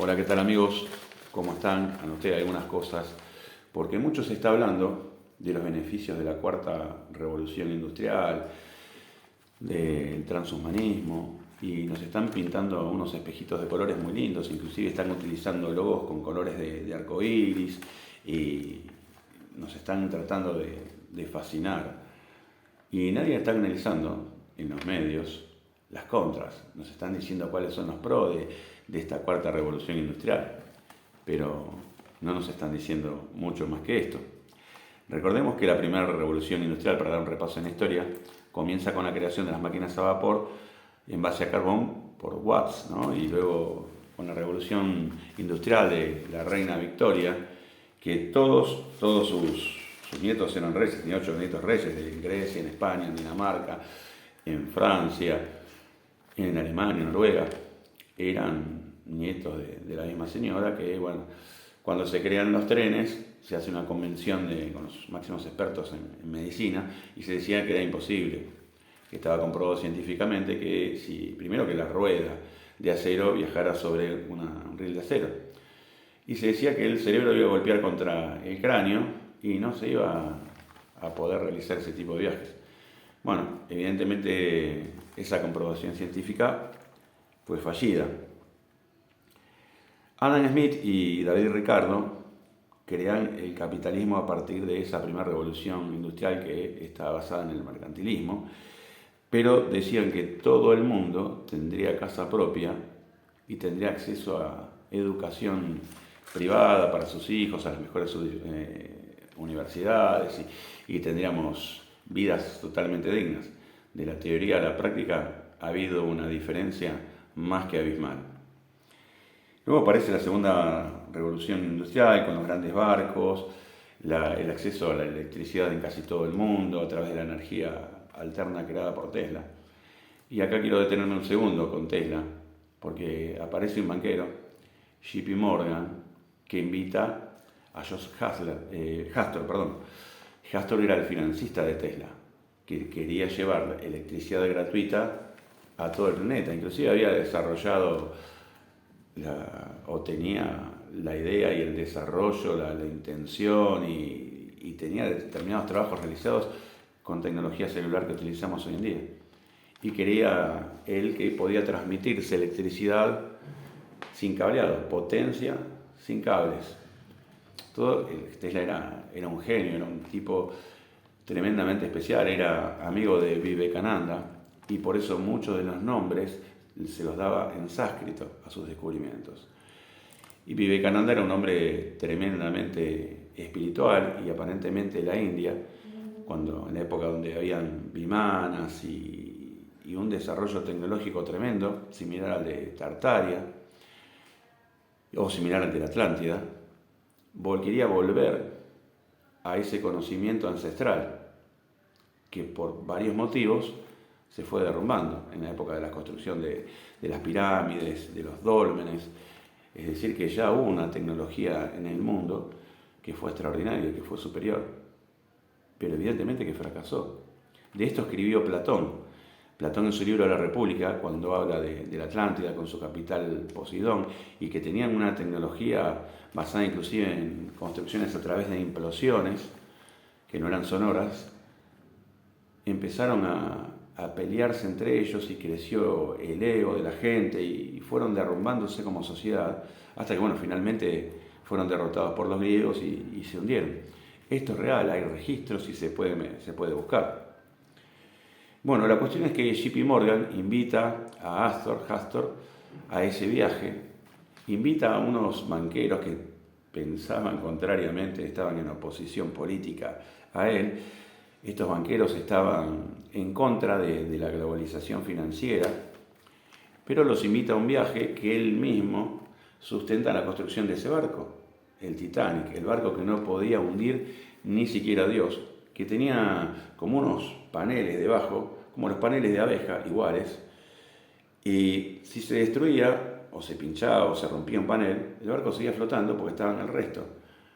Hola, ¿qué tal amigos? ¿Cómo están? Anoté algunas cosas, porque mucho se está hablando de los beneficios de la cuarta revolución industrial, del transhumanismo, y nos están pintando unos espejitos de colores muy lindos, inclusive están utilizando logos con colores de arco iris, y nos están tratando de fascinar. Y nadie está analizando en los medios las contras, nos están diciendo cuáles son los pros de esta cuarta revolución industrial, pero no nos están diciendo mucho más que esto. Recordemos que la primera revolución industrial, para dar un repaso en la historia, comienza con la creación de las máquinas a vapor en base a carbón por Watts, ¿no? Y luego con la revolución industrial de la reina Victoria, que todos sus nietos eran reyes, tenía 8 nietos reyes en Grecia, en España, en Dinamarca, en Francia, en Alemania, en Noruega, eran nietos de la misma señora que, bueno, cuando se crean los trenes, se hace una convención con los máximos expertos en medicina y se decía que era imposible, que estaba comprobado científicamente que si, primero que la rueda de acero viajara sobre un riel de acero, y se decía que el cerebro iba a golpear contra el cráneo y no se iba a poder realizar ese tipo de viajes. Bueno, evidentemente esa comprobación científica fue fallida. Adam Smith y David Ricardo crean el capitalismo a partir de esa primera revolución industrial que está basada en el mercantilismo, pero decían que todo el mundo tendría casa propia y tendría acceso a educación privada para sus hijos, a las mejores universidades y tendríamos vidas totalmente dignas. De la teoría a la práctica ha habido una diferencia más que abismal. Luego aparece la segunda revolución industrial con los grandes barcos, el acceso a la electricidad en casi todo el mundo a través de la energía alterna creada por Tesla. Y acá quiero detenerme un segundo con Tesla, porque aparece un banquero, JP Morgan, que invita a Joseph Hastor. Hastor era el financista de Tesla, que quería llevar electricidad gratuita a todo el planeta. Inclusive había desarrollado o tenía la idea y el desarrollo, la intención y tenía determinados trabajos realizados con tecnología celular que utilizamos hoy en día. Y quería él que podía transmitirse electricidad sin cableado, potencia sin cables. Tesla era un genio, era un tipo tremendamente especial, era amigo de Vivekananda y por eso muchos de los nombres se los daba en sánscrito a sus descubrimientos. Y Vivekananda era un hombre tremendamente espiritual y aparentemente la India, en la época donde habían vimanas y un desarrollo tecnológico tremendo, similar al de Tartaria o similar al de la Atlántida, quería volver a ese conocimiento ancestral que por varios motivos se fue derrumbando en la época de la construcción de las pirámides, de los dólmenes. Es decir, que ya hubo una tecnología en el mundo que fue extraordinaria, que fue superior, pero evidentemente que fracasó. De esto escribió Platón. Platón en su libro La República, cuando habla de la Atlántida con su capital Poseidón, y que tenían una tecnología basada inclusive en construcciones a través de implosiones, que no eran sonoras, empezaron a pelearse entre ellos y creció el ego de la gente y fueron derrumbándose como sociedad, hasta que, bueno, finalmente fueron derrotados por los griegos y se hundieron. Esto es real, hay registros y se puede buscar. Bueno, la cuestión es que JP Morgan invita a Hastor a ese viaje, invita a unos banqueros que pensaban contrariamente, estaban en oposición política a él. Estos banqueros estaban en contra de la globalización financiera, pero los invita a un viaje que él mismo sustenta la construcción de ese barco, el Titanic, el barco que no podía hundir ni siquiera Dios, que tenía como unos paneles debajo, como los paneles de abeja, iguales, y si se destruía, o se pinchaba, o se rompía un panel, el barco seguía flotando porque estaba en el resto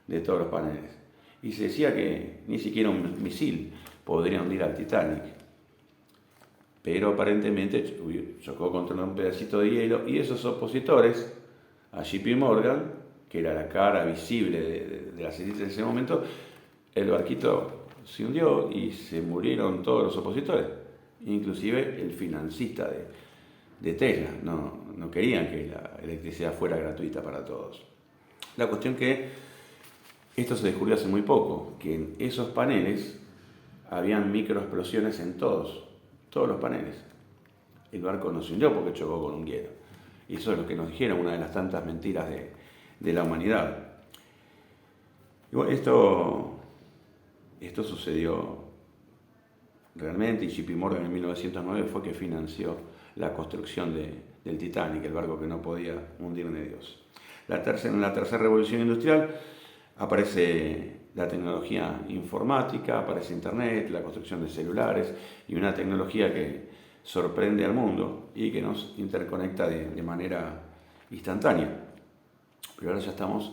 de todos los paneles. Y se decía que ni siquiera un misil podría hundir al Titanic. Pero aparentemente chocó contra un pedacito de hielo y esos opositores a JP Morgan, que era la cara visible de las élites en ese momento, el barquito se hundió y se murieron todos los opositores, inclusive el financista de Tesla. No querían que la electricidad fuera gratuita para todos. La cuestión que esto se descubrió hace muy poco, que en esos paneles habían microexplosiones en todos los paneles. El barco no se hundió porque chocó con un hielo. Y eso es lo que nos dijeron, una de las tantas mentiras de la humanidad. Y bueno, esto sucedió realmente, y JP Morgan en 1909 fue que financió la construcción del Titanic, el barco que no podía hundir ni Dios. En la tercera revolución industrial aparece la tecnología informática, aparece Internet, la construcción de celulares y una tecnología que sorprende al mundo y que nos interconecta de manera instantánea. Pero ahora ya estamos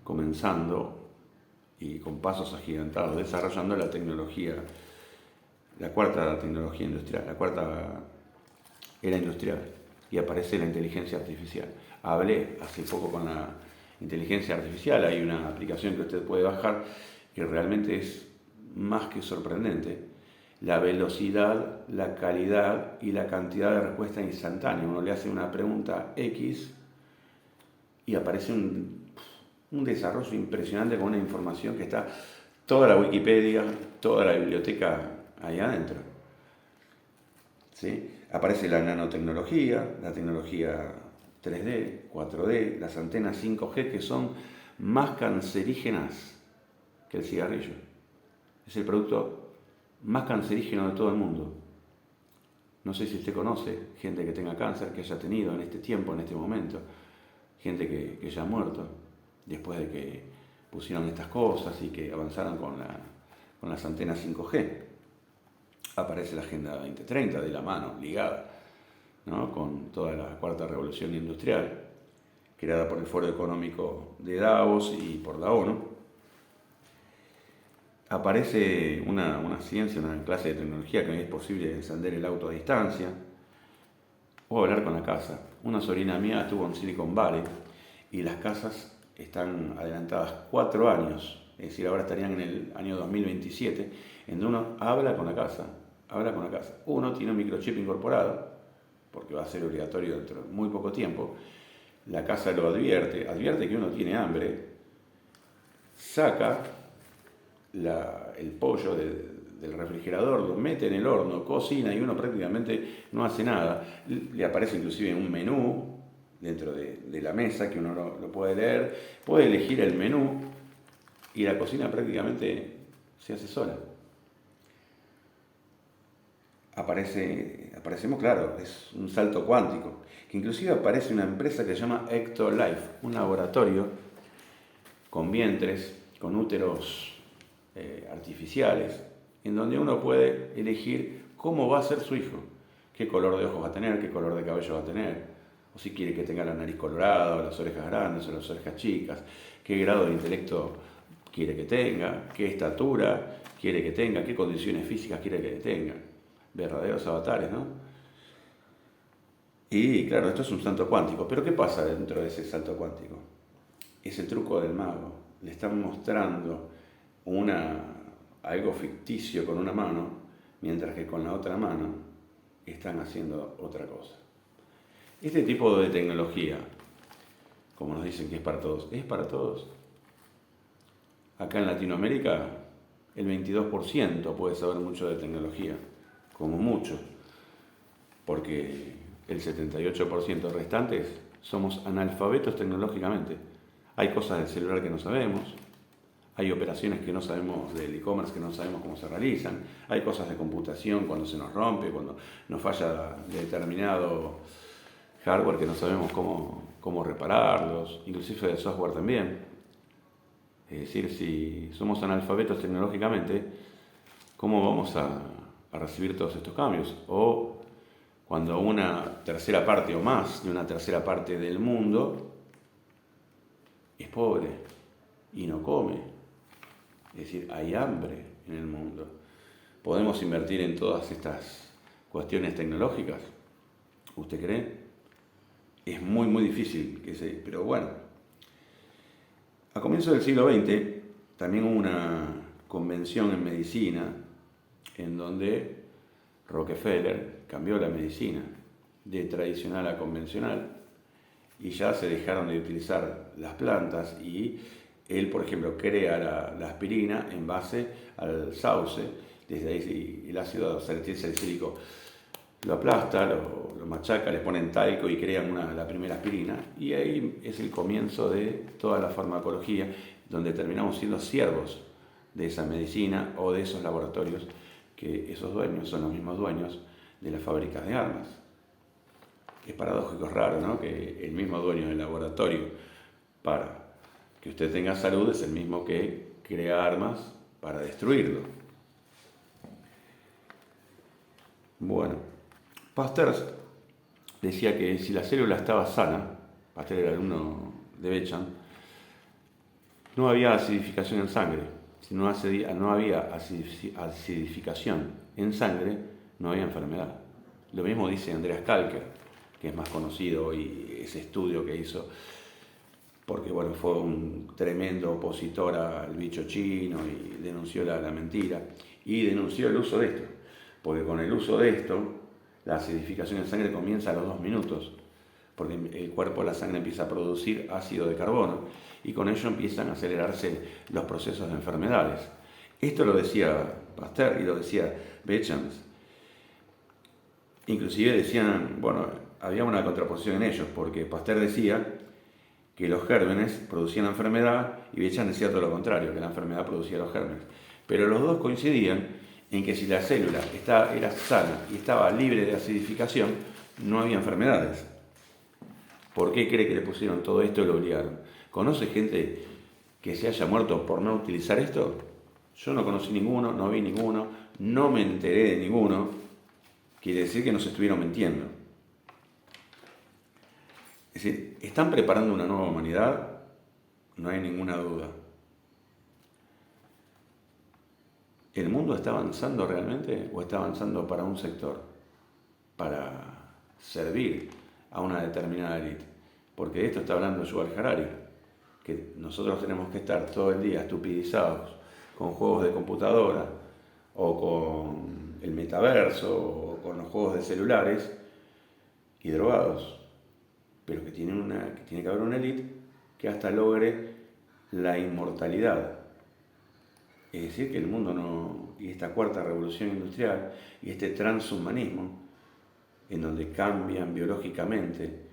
comenzando y con pasos agigantados desarrollando la tecnología, la cuarta tecnología industrial, la cuarta era industrial, y aparece la inteligencia artificial. Hablé hace poco con la inteligencia artificial, hay una aplicación que usted puede bajar que realmente es más que sorprendente. La velocidad, la calidad y la cantidad de respuesta instantánea. Uno le hace una pregunta X y aparece un desarrollo impresionante con una información que está toda la Wikipedia, toda la biblioteca ahí adentro. ¿Sí? Aparece la nanotecnología, la tecnología 3D, 4D, las antenas 5G que son más cancerígenas que el cigarrillo. Es el producto más cancerígeno de todo el mundo. No sé si usted conoce gente que tenga cáncer, que haya tenido en este tiempo, en este momento, gente que ya ha muerto después de que pusieron estas cosas y que avanzaron con las antenas 5G. Aparece la Agenda 2030 de la mano, ligada, ¿no?, con toda la cuarta revolución industrial, creada por el Foro Económico de Davos y por la ONU. Aparece una ciencia, una clase de tecnología que hoy es posible encender el auto a distancia o hablar con la casa. Una sobrina mía estuvo en Silicon Valley y las casas están adelantadas 4 años, es decir, ahora estarían en el año 2027, en donde uno habla con la casa. Uno tiene un microchip incorporado, porque va a ser obligatorio dentro de muy poco tiempo. La casa lo advierte que uno tiene hambre, saca el pollo del refrigerador, lo mete en el horno, cocina y uno prácticamente no hace nada. Le aparece inclusive un menú dentro de la mesa que uno lo puede leer, puede elegir el menú y la cocina prácticamente se hace sola. Aparecemos, claro, es un salto cuántico, que inclusive aparece una empresa que se llama Ectolife, un laboratorio con vientres, con úteros artificiales, en donde uno puede elegir cómo va a ser su hijo, qué color de ojos va a tener, qué color de cabello va a tener, o si quiere que tenga la nariz colorada, o las orejas grandes, o las orejas chicas, qué grado de intelecto quiere que tenga, qué estatura quiere que tenga, qué condiciones físicas quiere que tenga. Verdaderos avatares, ¿no? Y claro, esto es un salto cuántico. Pero ¿qué pasa dentro de ese salto cuántico? Es el truco del mago. Le están mostrando algo ficticio con una mano, mientras que con la otra mano están haciendo otra cosa. Este tipo de tecnología, como nos dicen que es para todos, es para todos. Acá en Latinoamérica, el 22% puede saber mucho de tecnología, como mucho, porque el 78% restantes somos analfabetos tecnológicamente. Hay cosas del celular que no sabemos, hay operaciones que no sabemos del e-commerce que no sabemos cómo se realizan, hay cosas de computación cuando se nos rompe, cuando nos falla determinado hardware que no sabemos cómo repararlos, inclusive de software también. Es decir, si somos analfabetos tecnológicamente, ¿cómo vamos a recibir todos estos cambios? O cuando una tercera parte o más de una tercera parte del mundo es pobre y no come. Es decir, hay hambre en el mundo. ¿Podemos invertir en todas estas cuestiones tecnológicas? ¿Usted cree? es muy, muy difícil pero bueno. A comienzos del siglo XX también hubo una convención en medicina en donde Rockefeller cambió la medicina de tradicional a convencional y ya se dejaron de utilizar las plantas y él, por ejemplo, crea la aspirina en base al sauce, desde ahí el ácido salicílico lo aplasta, lo machaca, le ponen talco y crean la primera aspirina y ahí es el comienzo de toda la farmacología donde terminamos siendo siervos de esa medicina o de esos laboratorios que esos dueños son los mismos dueños de las fábricas de armas. Es paradójico, es raro, ¿no? Que el mismo dueño del laboratorio para que usted tenga salud es el mismo que crea armas para destruirlo. Bueno, Pasteur decía que si la célula estaba sana, Pasteur era alumno de Bechamp, no había acidificación en sangre. Si no había acidificación en sangre, no había enfermedad. Lo mismo dice Andreas Kalker, que es más conocido y ese estudio que hizo, porque bueno, fue un tremendo opositor al bicho chino y denunció la mentira y denunció el uso de esto, porque con el uso de esto, la acidificación en sangre comienza a los 2 minutos, porque el cuerpo, la sangre empieza a producir ácido de carbono y con ello empiezan a acelerarse los procesos de enfermedades. Esto lo decía Pasteur y lo decía Bechamp. Inclusive decían, bueno, había una contraposición en ellos, porque Pasteur decía que los gérmenes producían la enfermedad y Bechamp decía todo lo contrario, que la enfermedad producía los gérmenes. Pero los dos coincidían en que si la célula era sana y estaba libre de acidificación, no había enfermedades. ¿Por qué cree que le pusieron todo esto y lo obligaron? ¿Conoce gente que se haya muerto por no utilizar esto? Yo no conocí ninguno, no vi ninguno, no me enteré de ninguno. Quiere decir que nos estuvieron mintiendo. Es decir, ¿están preparando una nueva humanidad? No hay ninguna duda. ¿El mundo está avanzando realmente o está avanzando para un sector? Para servir a una determinada élite. Porque de esto está hablando Yuval Harari, que nosotros tenemos que estar todo el día estupidizados con juegos de computadora o con el metaverso o con los juegos de celulares y drogados, pero que tiene que haber una élite que hasta logre la inmortalidad. Es decir, que el mundo no, y esta cuarta revolución industrial y este transhumanismo, en donde cambian biológicamente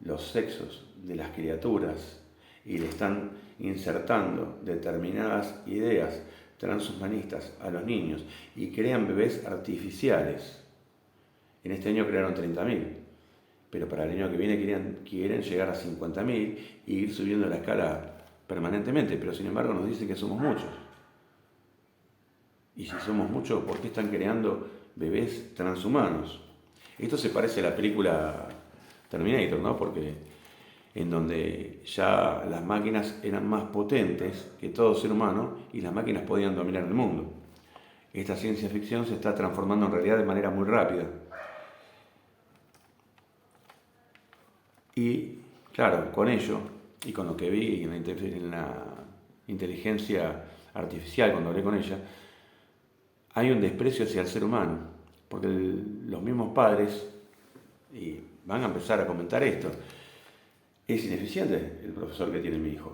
los sexos de las criaturas y le están insertando determinadas ideas transhumanistas a los niños y crean bebés artificiales. En este año crearon 30.000, pero para el año que viene quieren llegar a 50.000 y ir subiendo la escala permanentemente, pero sin embargo nos dicen que somos muchos. Y si somos muchos, ¿por qué están creando bebés transhumanos? Esto se parece a la película Terminator, ¿no? Porque en donde ya las máquinas eran más potentes que todo ser humano y las máquinas podían dominar el mundo. Esta ciencia ficción se está transformando en realidad de manera muy rápida. Y claro, con ello y con lo que vi en la inteligencia artificial cuando hablé con ella, hay un desprecio hacia el ser humano, porque los mismos padres y van a empezar a comentar esto. Es ineficiente el profesor que tiene mi hijo.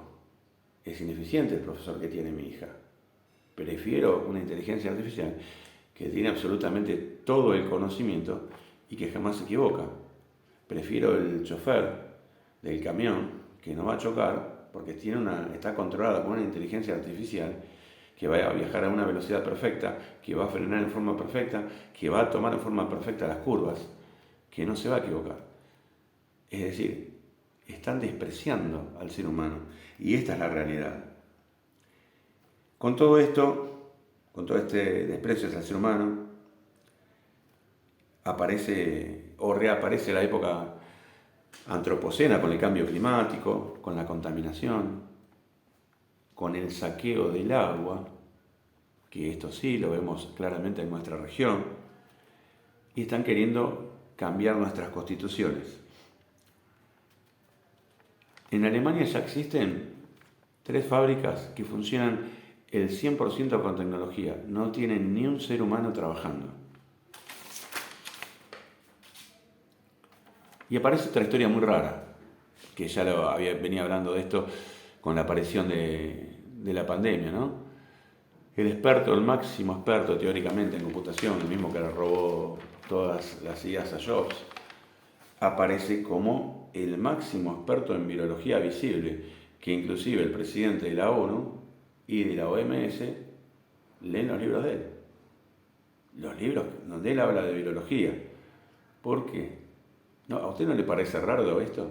Es ineficiente el profesor que tiene mi hija. Prefiero una inteligencia artificial que tiene absolutamente todo el conocimiento y que jamás se equivoca. Prefiero el chofer del camión que no va a chocar porque está controlada con una inteligencia artificial que va a viajar a una velocidad perfecta, que va a frenar en forma perfecta, que va a tomar en forma perfecta las curvas, que no se va a equivocar. Es decir, están despreciando al ser humano y esta es la realidad. Con todo esto, con todo este desprecio hacia el ser humano, aparece o reaparece la época antropocena con el cambio climático, con la contaminación, con el saqueo del agua, que esto sí lo vemos claramente en nuestra región, y están queriendo cambiar nuestras constituciones. En Alemania ya existen 3 fábricas que funcionan el 100% con tecnología. No tienen ni un ser humano trabajando. Y aparece otra historia muy rara, que ya venía hablando de esto con la aparición de la pandemia, ¿no? El experto, el máximo experto teóricamente en computación, el mismo que le robó todas las ideas a Jobs, aparece como el máximo experto en virología visible, que inclusive el presidente de la ONU y de la OMS leen los libros de él. Los libros donde él habla de virología. ¿Por qué? ¿No? ¿A usted no le parece raro esto?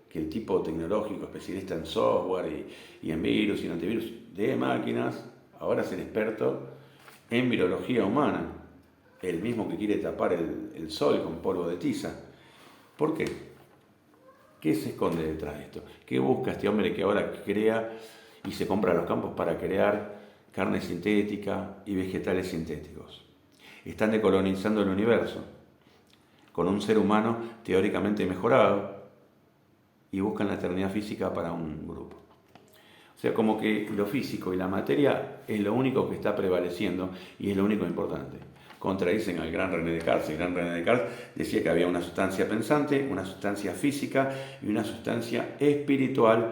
Que el tipo tecnológico, especialista en software y en virus y en antivirus de máquinas, ahora es el experto en virología humana, el mismo que quiere tapar el sol con polvo de tiza. ¿Por qué? ¿Qué se esconde detrás de esto? ¿Qué busca este hombre que ahora crea y se compra los campos para crear carne sintética y vegetales sintéticos? Están decolonizando el universo con un ser humano teóricamente mejorado y buscan la eternidad física para un grupo. O sea, como que lo físico y la materia es lo único que está prevaleciendo y es lo único importante. Contradicen al gran René Descartes. El gran René Descartes decía que había una sustancia pensante, una sustancia física y una sustancia espiritual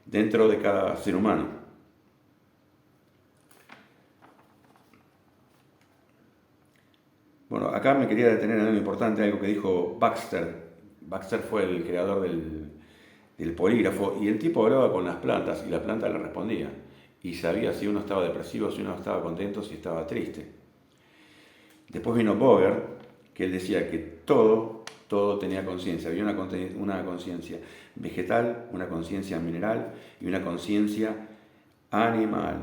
dentro de cada ser humano. Bueno, acá me quería detener en algo importante, algo que dijo Baxter. Baxter fue el creador del polígrafo y el tipo hablaba con las plantas y la planta le respondía y sabía si uno estaba depresivo, si uno estaba contento, si estaba triste. Después vino Boger, que él decía que todo tenía conciencia. Había una conciencia vegetal, una conciencia mineral y una conciencia animal.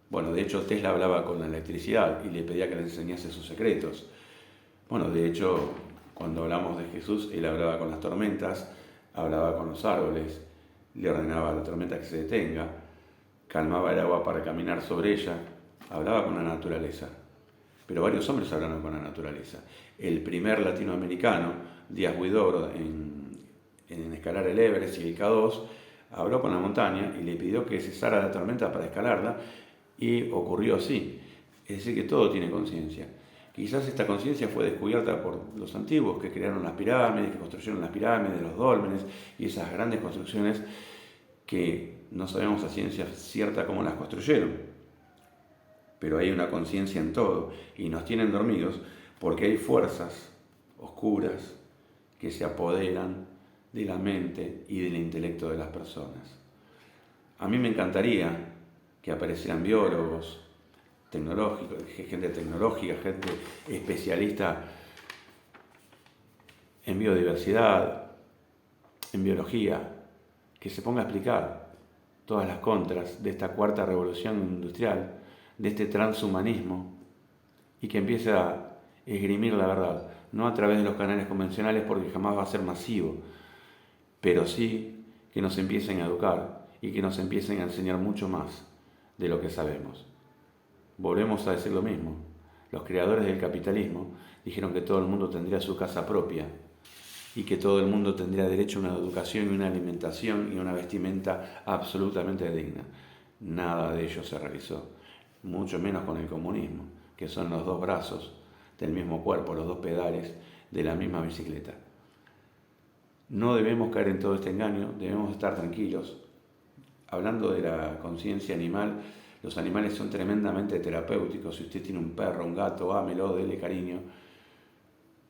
Bueno, de hecho Tesla hablaba con la electricidad y le pedía que le enseñase sus secretos. Bueno, de hecho, cuando hablamos de Jesús, él hablaba con las tormentas, hablaba con los árboles, le ordenaba a la tormenta que se detenga, calmaba el agua para caminar sobre ella, hablaba con la naturaleza. Pero varios hombres hablaron con la naturaleza. El primer latinoamericano, Díaz Huidobro, en escalar el Everest y el K2, habló con la montaña y le pidió que cesara la tormenta para escalarla y ocurrió así. Es decir, que todo tiene conciencia. Quizás esta conciencia fue descubierta por los antiguos que crearon las pirámides, que construyeron las pirámides, los dólmenes y esas grandes construcciones que no sabemos a ciencia cierta cómo las construyeron. Pero hay una conciencia en todo y nos tienen dormidos porque hay fuerzas oscuras que se apoderan de la mente y del intelecto de las personas. A mí me encantaría que aparecieran biólogos, tecnológicos, gente tecnológica, gente especialista en biodiversidad, en biología, que se ponga a explicar todas las contras de esta cuarta revolución industrial, de este transhumanismo, y que empiece a esgrimir la verdad, no a través de los canales convencionales porque jamás va a ser masivo, pero sí que nos empiecen a educar y que nos empiecen a enseñar mucho más de lo que sabemos. Volvemos a decir lo mismo. Los creadores del capitalismo dijeron que todo el mundo tendría su casa propia y que todo el mundo tendría derecho a una educación y una alimentación y una vestimenta absolutamente digna. Nada de ello se realizó, mucho menos con el comunismo, que son los dos brazos del mismo cuerpo, los dos pedales de la misma bicicleta. No debemos caer en todo este engaño, debemos estar tranquilos. Hablando de la conciencia animal, los animales son tremendamente terapéuticos. Si usted tiene un perro, un gato, ámelo, dele cariño,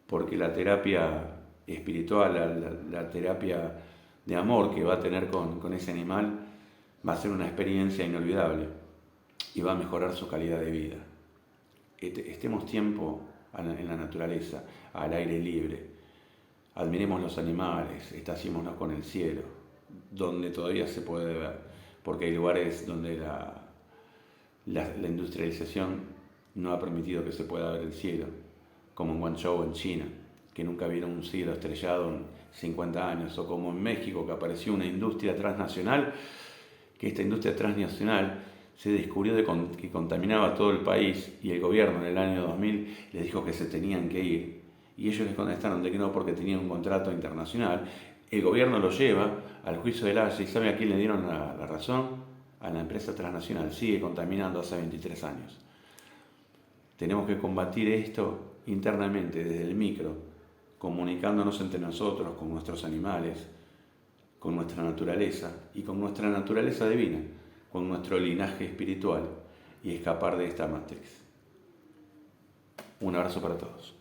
porque la terapia espiritual, la terapia de amor que va a tener con ese animal va a ser una experiencia inolvidable y va a mejorar su calidad de vida. Estemos tiempo en la naturaleza, al aire libre, admiremos los animales, estaciémonos con el cielo, donde todavía se puede ver, porque hay lugares donde la industrialización no ha permitido que se pueda ver el cielo, como en Guangzhou, en China, que nunca vieron un cielo estrellado en 50 años, o como en México, que apareció una industria transnacional, que esta industria transnacional se descubrió que contaminaba todo el país y el gobierno en el año 2000 les dijo que se tenían que ir. Y ellos les contestaron de que no porque tenían un contrato internacional El gobierno lo lleva al juicio del Haya y ¿sabe a quién le dieron la razón? A la empresa transnacional. Sigue contaminando hace 23 años. Tenemos que combatir esto internamente, desde el micro, comunicándonos entre nosotros, con nuestros animales, con nuestra naturaleza y con nuestra naturaleza divina, con nuestro linaje espiritual y escapar de esta Matrix. Un abrazo para todos.